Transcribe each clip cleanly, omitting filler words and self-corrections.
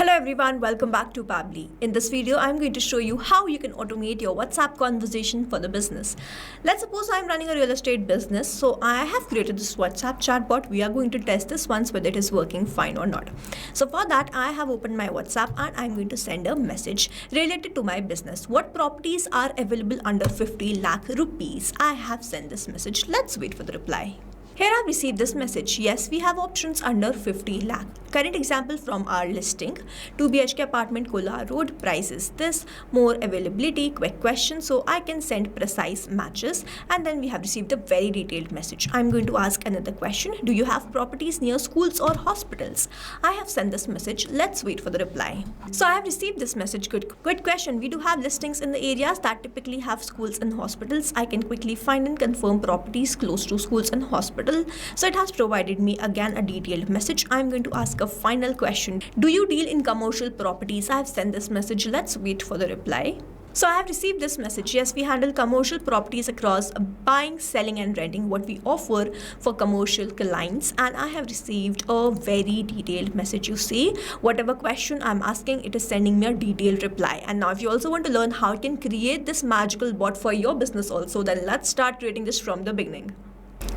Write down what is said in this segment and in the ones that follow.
Hello everyone, welcome back to Pabbly. In this video, I'm going to show you how you can automate your WhatsApp conversation for the business. Let's suppose I'm running a real estate business. So I have created this WhatsApp chatbot. We are going to test this once whether it is working fine or not. So for that, I have opened my WhatsApp and I'm going to send a message related to my business. What properties are available under 50 lakh rupees? I have sent this message. Let's wait for the reply. Here I've received this message. Yes, we have options under 50 lakh. Current example from our listing. 2 BHK apartment, Kolar Road. Price is this. More availability. Quick question. So I can send precise matches. And then we have received a very detailed message. I'm going to ask another question. Do you have properties near schools or hospitals? I have sent this message. Let's wait for the reply. So I have received this message. Good question. We do have listings in the areas that typically have schools and hospitals. I can quickly find and confirm properties close to schools and hospitals. So it has provided me again a detailed message. I'm going to ask a final question. Do you deal in commercial properties? I have sent this message. Let's wait for the reply. So I have received this message. Yes, we handle commercial properties across buying, selling and renting, what we offer for commercial clients. And I have received a very detailed message. You see, whatever question I'm asking, it is sending me a detailed reply. And now if you also want to learn how you can create this magical bot for your business also, then let's start creating this from the beginning.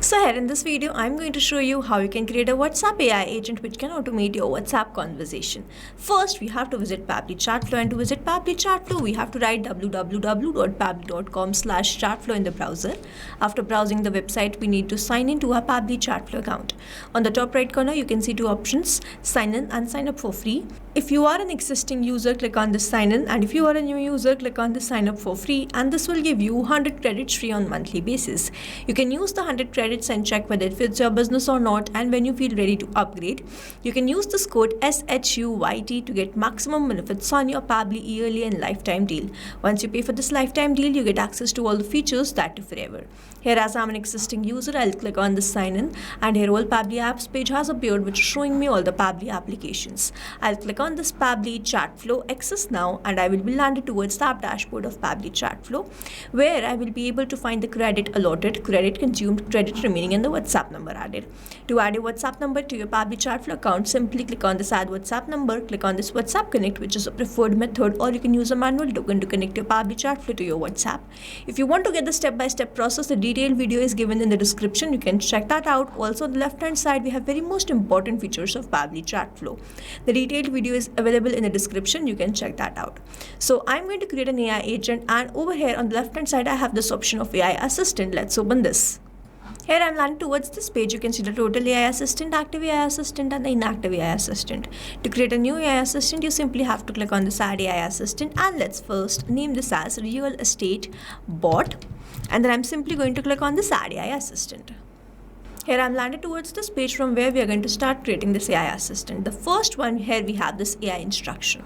So here in this video, I'm going to show you how you can create a WhatsApp AI agent which can automate your WhatsApp conversation. First, we have to visit Pabbly Chatflow, and to visit Pabbly Chatflow, we have to write www.pabbly.com/chatflow in the browser. After browsing the website, we need to sign in to our Pabbly Chatflow account. On the top right corner, you can see two options, sign in and sign up for free. If you are an existing user, click on the sign in, and if you are a new user, click on the sign up for free, and this will give you 100 credits free on monthly basis. You can use the 100 credits and check whether it fits your business or not, and when you feel ready to upgrade, you can use this code SHUYT to get maximum benefits on your Pabbly yearly and lifetime deal. Once you pay for this lifetime deal, you get access to all the features that are forever. Here, as I'm an existing user, I'll click on the sign in, and here all Pabbly apps page has appeared which is showing me all the Pabbly applications. I'll click on this Pabbly Chatflow access now, and I will be landed towards the app dashboard of Pabbly Chatflow, where I will be able to find the credit allotted, credit consumed, credit remaining and the WhatsApp number added. To add a WhatsApp number to your Pabbly Chatflow account, simply click on this add WhatsApp number, click on this WhatsApp Connect, which is a preferred method, or you can use a manual token to connect your Pabbly Chatflow to your WhatsApp. If you want to get the step-by-step process, the detailed video is given in the description. You can check that out. Also on the left hand side, we have very most important features of Pabbly Chatflow. The detailed video is available in the description. You can check that out. So I'm going to create an AI agent, and over here on the left hand side, I have this option of AI assistant. Let's open this. Here I'm landing towards this page. You can see the total AI assistant, active AI assistant and the inactive AI assistant. To create a new AI assistant, you simply have to click on this add AI assistant, and let's first name this as real estate bot, and then I'm simply going to click on this add AI assistant. Here I'm landed towards this page from where we are going to start creating this AI assistant. The first one, here we have this AI instruction.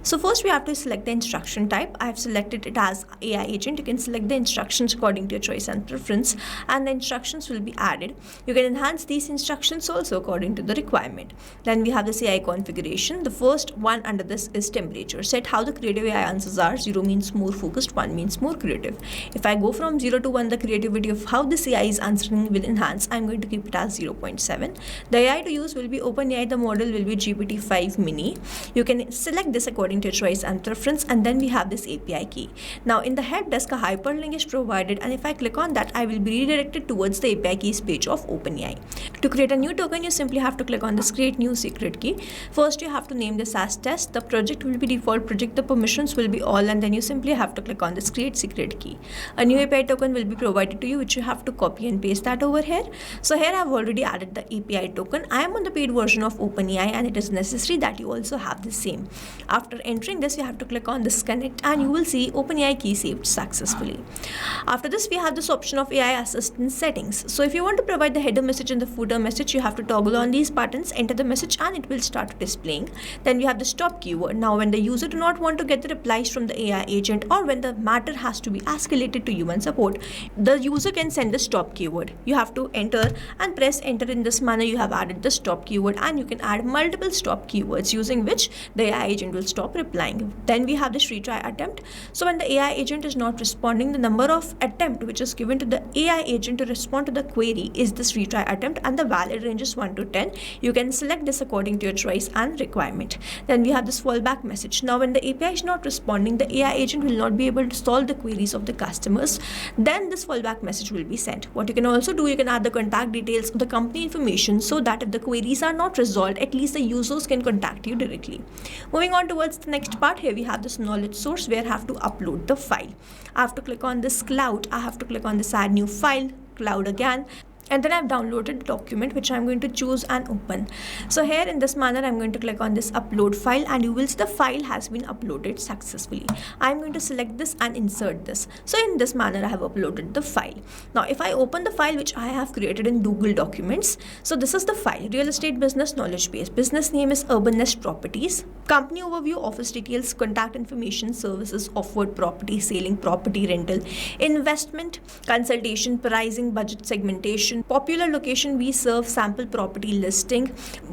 So first we have to select the instruction type. I have selected it as AI agent. You can select the instructions according to your choice and preference, and the instructions will be added. You can enhance these instructions also according to the requirement. Then we have this AI configuration. The first one under this is temperature. Set how the creative AI answers are. 0 means more focused, 1 means more creative. If I go from 0 to 1, the creativity of how this AI is answering will enhance. I'm going to keep it as 0.7. The AI to use will be OpenAI. The model will be GPT-5 mini. You can select this according to your choice and preference, and then we have this API key. Now in the help desk, a hyperlink is provided, and if I click on that, I will be redirected towards the API keys page of OpenAI. To create a new token, you simply have to click on this create new secret key. First you have to name this as test. The project will be default project, the permissions will be all, and then you simply have to click on this create secret key. A new API token will be provided to you, which you have to copy and paste that over here. So here I've already added the API token. I am on the paid version of OpenAI, and it is necessary that you also have the same. After entering this, you have to click on this connect, and you will see OpenAI key saved successfully. After this, we have this option of AI assistant settings. So if you want to provide the header message and the footer message, you have to toggle on these buttons, enter the message, and it will start displaying. Then we have the stop keyword. Now when the user do not want to get the replies from the AI agent, or when the matter has to be escalated to human support, the user can send the stop keyword. You have to enter and press enter. In this manner, you have added the stop keyword, and you can add multiple stop keywords using which the AI agent will stop stop replying. Then we have this retry attempt. So when the AI agent is not responding, the number of attempt which is given to the AI agent to respond to the query is this retry attempt, and the valid range is 1 to 10. You can select this according to your choice and requirement. Then we have this fallback message. Now when the API is not responding, the AI agent will not be able to solve the queries of the customers. Then this fallback message will be sent. What you can also do, you can add the contact details of the company information, so that if the queries are not resolved, at least the users can contact you directly. Moving on towards the next part, here we have this knowledge source where I have to upload the file. I have to click on this cloud, I have to click on this add new file, cloud again, and then I've downloaded the document which I'm going to choose and open. So here in this manner, I'm going to click on this upload file, and you will see the file has been uploaded successfully. I'm going to select this and insert this. So in this manner, I have uploaded the file. Now if I open the file which I have created in Google Documents, so this is the file: real estate business knowledge base, business name is Urban Nest Properties, company overview, office details, contact information, services offered, property, selling, property rental, investment, consultation, pricing, budget, segmentation, popular location we serve, sample property listing,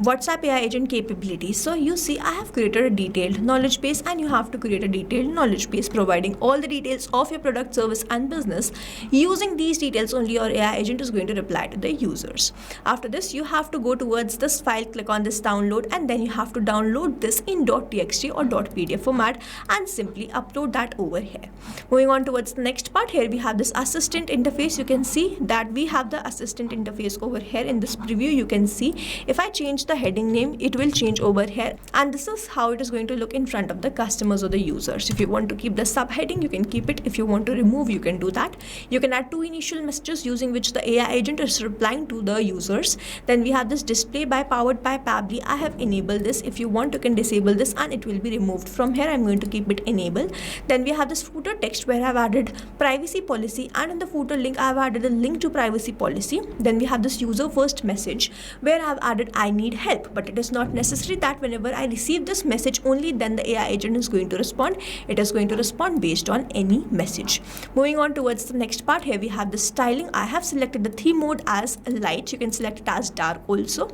WhatsApp AI agent capabilities. So you see, I have created a detailed knowledge base, and you have to create a detailed knowledge base providing all the details of your product, service and business. Using these details only, your AI agent is going to reply to the users. After this, you have to go towards this file, click on this download, and then you have to download this in .txt or .pdf format and simply upload that over here. Moving on towards the next part, here we have this assistant interface. You can see that we have the assistant interface over here. In this preview, you can see if I change the heading name, it will change over here, and this is how it is going to look in front of the customers or the users. If you want to keep the subheading, you can keep it. If you want to remove, you can do that. You can add 2 initial messages using which the AI agent is replying to the users. Then we have this display by powered by Pabbly. I have enabled this. If you want, you can disable this and it will be removed from here. I'm going to keep it enabled. Then we have this footer text where I've added privacy policy, and in the footer link I've added a link to privacy policy. Then we have this user first message where I've added I need help, but it is not necessary that whenever I receive this message only then the AI agent is going to respond. It is going to respond based on any message. Moving on towards the next part, here we have the styling. I have selected the theme mode as light. You can select it as dark also.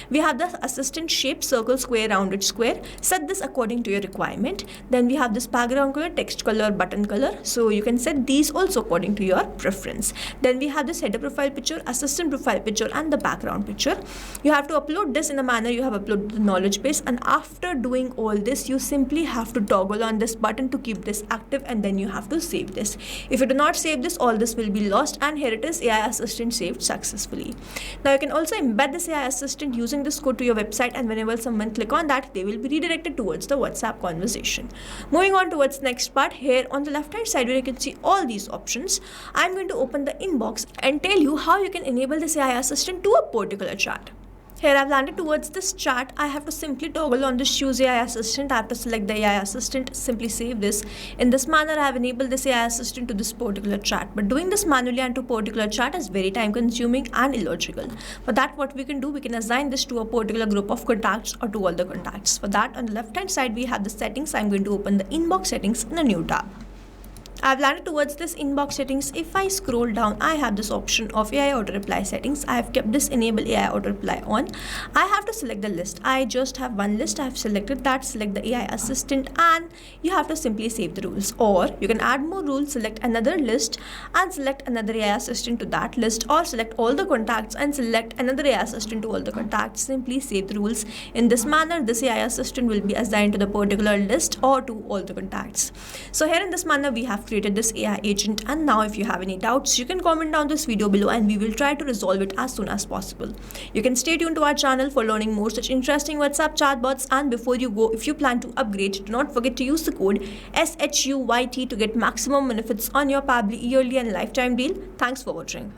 We have the assistant shape, circle, square, rounded, square. Set this according to your requirement. Then we have this background color, text color, button color. So you can set these also according to your preference. Then we have this header profile picture, assistant profile picture and the background picture. You have to upload this in a manner you have uploaded the knowledge base, and after doing all this you simply have to toggle on this button to keep this active, and then you have to save this. If you do not save this, all this will be lost, and here it is, AI assistant saved successfully. Now you can also embed this AI assistant using this code to your website, and whenever someone click on that, they will be redirected towards the WhatsApp conversation. Moving on towards next part, here on the left hand side where you can see all these options, I'm going to open the inbox and tell you how you can enable this AI assistant to a particular chat. Here I've landed towards this chat. I have to simply toggle on this choose AI assistant. I have to select the AI assistant, simply save this. In this manner, I have enabled this AI assistant to this particular chat. But doing this manually and to particular chat is very time consuming and illogical. For that, what we can do, we can assign this to a particular group of contacts or to all the contacts. For that, on the left hand side, we have the settings. I'm going to open the inbox settings in a new tab. I've landed towards this inbox settings. If I scroll down, I have this option of AI auto reply settings. I have kept this enable AI auto reply on. I have to select the list. I just have one list. I have selected that. Select the AI assistant, and you have to simply save the rules. Or you can add more rules, select another list and select another AI assistant to that list, or select all the contacts and select another AI assistant to all the contacts. Simply save the rules. In this manner, this AI assistant will be assigned to the particular list or to all the contacts. So here in this manner, we have created this AI agent, and now if you have any doubts, you can comment down this video below and we will try to resolve it as soon as possible. You can stay tuned to our channel for learning more such interesting WhatsApp chatbots, and before you go, if you plan to upgrade, do not forget to use the code SHUYT to get maximum benefits on your Pabbly yearly and lifetime deal. Thanks for watching.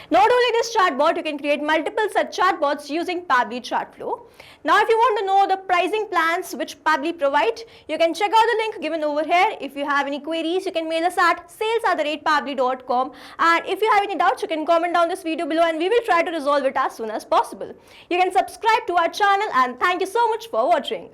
Not only this chatbot, you can create multiple such chatbots using Pabbly Chatflow. Now, if you want to know the pricing plans which Pabbly provide, you can check out the link given over here. If you have any queries, you can mail us at sales@pabbly.com, and if you have any doubts, you can comment down this video below and we will try to resolve it as soon as possible. You can subscribe to our channel, and thank you so much for watching.